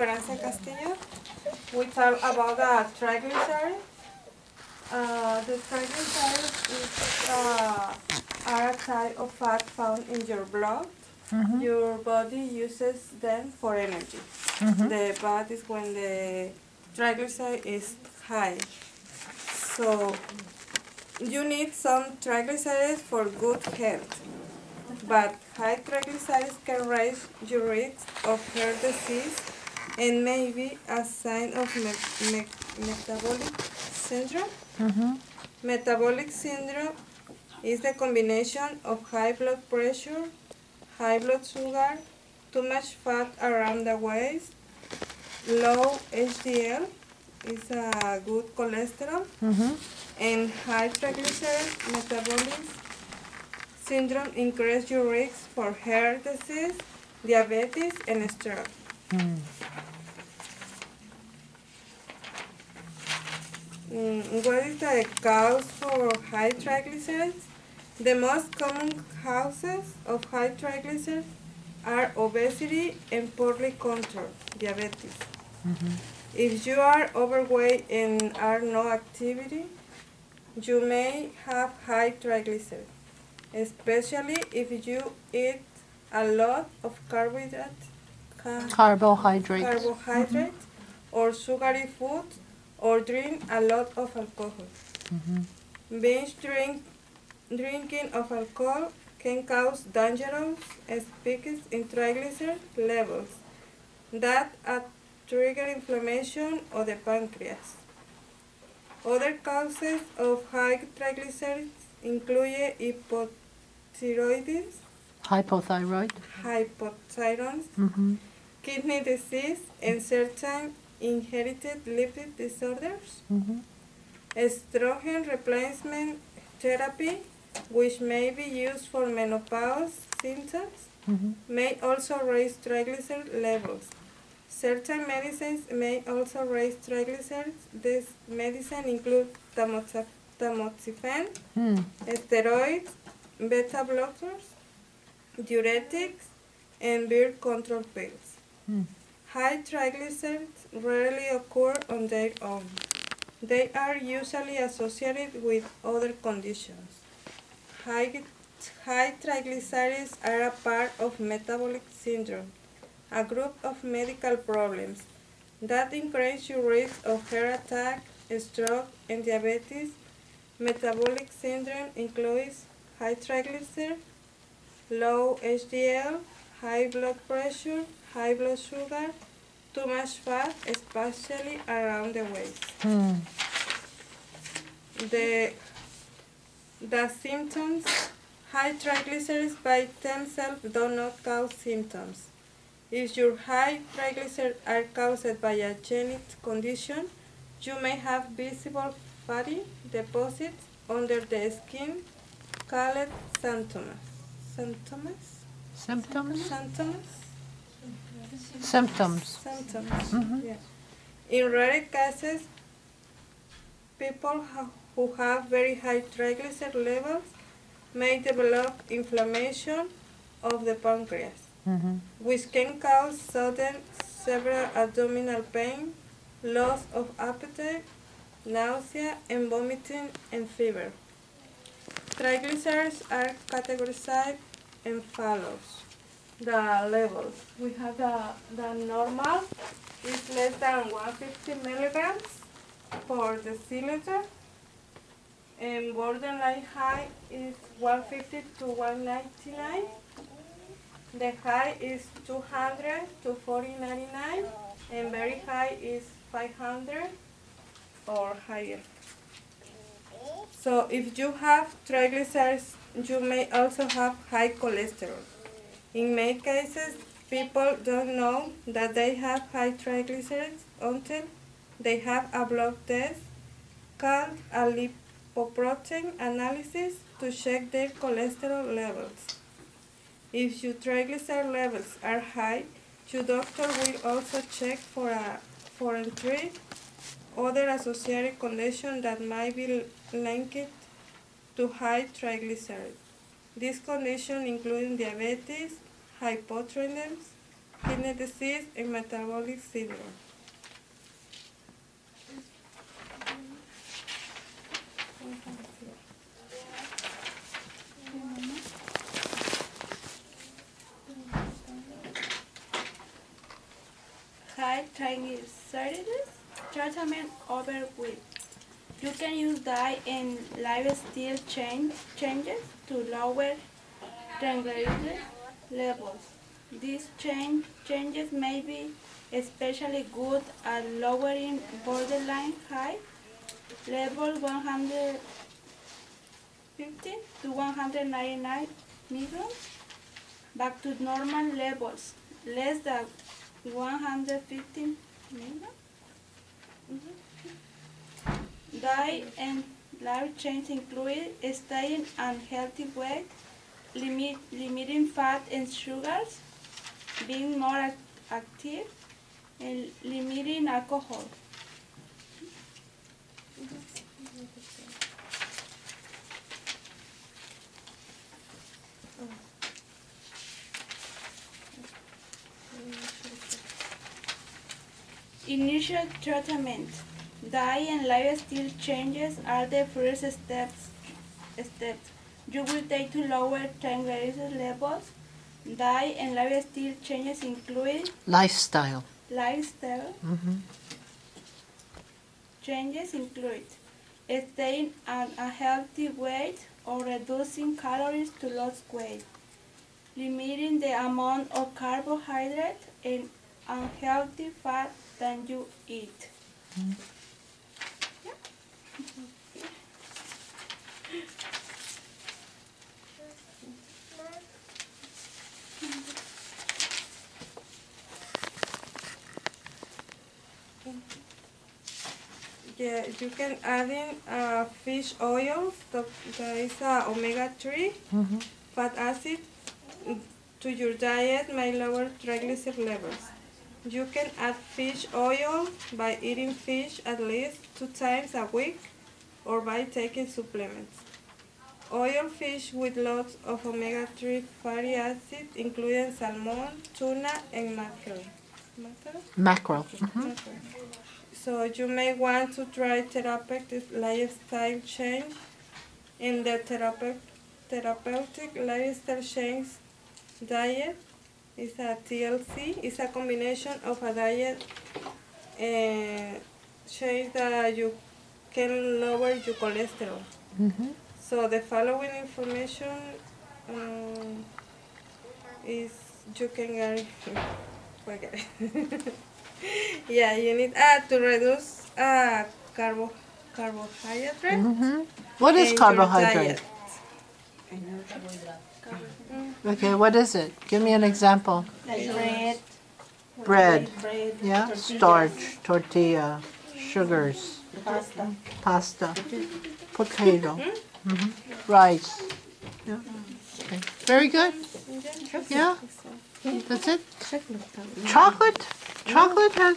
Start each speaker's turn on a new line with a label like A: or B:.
A: Esperanza Castillo. We talk about the triglycerides. The triglycerides are a type of fat found in your blood. Your body uses them for energy. The bad is when the triglyceride is high. So you need some triglycerides for good health. But high triglycerides can raise your risk of heart disease and may be a sign of metabolic syndrome. Metabolic syndrome is the combination of high blood pressure, high blood sugar, too much fat around the waist, low HDL is a good cholesterol, and high triglycerides. Metabolic syndrome increases your risk for heart disease, diabetes, and stroke. What is the cause for high triglycerides? The most common causes of high triglycerides are obesity and poorly controlled diabetes. If you are overweight and are no activity, you may have high triglycerides, especially if you eat a lot of carbohydrates or sugary food or drink a lot of alcohol. Binge drinking of alcohol can cause dangerous spikes in triglyceride levels that trigger inflammation of the pancreas. Other causes of high triglycerides include hypothyroidism, kidney disease, and certain inherited lipid disorders. Estrogen replacement therapy, which may be used for menopause symptoms, may also raise triglyceride levels. Certain medicines may also raise triglycerides. This medicine include tamoxifen, steroids, beta blockers, diuretics, and birth control pills. High triglycerides rarely occur on their own. They are usually associated with other conditions. High triglycerides are a part of metabolic syndrome, a group of medical problems that increase your risk of heart attack, stroke, and diabetes. Metabolic syndrome includes high triglycerides, low HDL, high blood pressure, high blood sugar, too much fat, especially around the waist. The symptoms. High triglycerides by themselves do not cause symptoms. If your high triglycerides are caused by a genetic condition, you may have visible fatty deposits under the skin called symptoms. Yeah. In rare cases, people who have very high triglyceride levels may develop inflammation of the pancreas, which can cause sudden severe abdominal pain, loss of appetite, nausea, and vomiting and fever. Triglycerides are categorized and follows the levels. We have the normal is less than 150 milligrams for deciliter, and borderline high is 150 to 199. The high is 200 to 499, and very high is 500 or higher. So if you have triglycerides, you may also have high cholesterol. In many cases, people don't know that they have high triglycerides until they have a blood test called a lipoprotein analysis to check their cholesterol levels. If your triglyceride levels are high, your doctor will also check and treat other associated conditions that might be linked to high triglycerides. These conditions include diabetes, hypothyroidism, kidney disease, and metabolic syndrome.
B: High triglycerides, treatment overweight. You can use diet and lifestyle changes to lower triglyceride levels. These changes may be especially good at lowering borderline high level 150 to 199 milligrams back to normal levels, less than 115 milligrams. Diet and life change include staying on healthy weight, limiting fat and sugars, being more active, and limiting alcohol. Initial treatment. Diet and lifestyle changes are the first steps you will take to lower triglyceride levels. Diet and lifestyle changes include
C: Lifestyle.
B: Changes include staying on a healthy weight or reducing calories to lose weight, limiting the amount of carbohydrate and unhealthy fat that you eat.
A: Yeah, you can add in fish oils, that is omega-3 fat acid to your diet may lower triglyceride levels. You can add fish oil by eating fish at least 2 times a week or by taking supplements. Oil fish with lots of omega-3 fatty acids, including salmon, tuna, and mackerel.
C: Mackerel.
A: So you may want to try therapeutic lifestyle change. In the therapeutic lifestyle change diet is a TLC. It's a combination of a diet change that you can lower your cholesterol. So the following information is you can get forget it. Yeah, you need to reduce carbohydrate.
C: What is
A: in your
C: carbohydrate?
A: diet.
C: Okay, what is it? Give me an example.
B: Like
C: Bread.
B: bread,
C: Yeah,
B: tortillas,
C: starch, tortilla, sugars, pasta, potato, rice. Yeah. Okay. Very good. Yeah, that's it. Chocolate. Chocolate has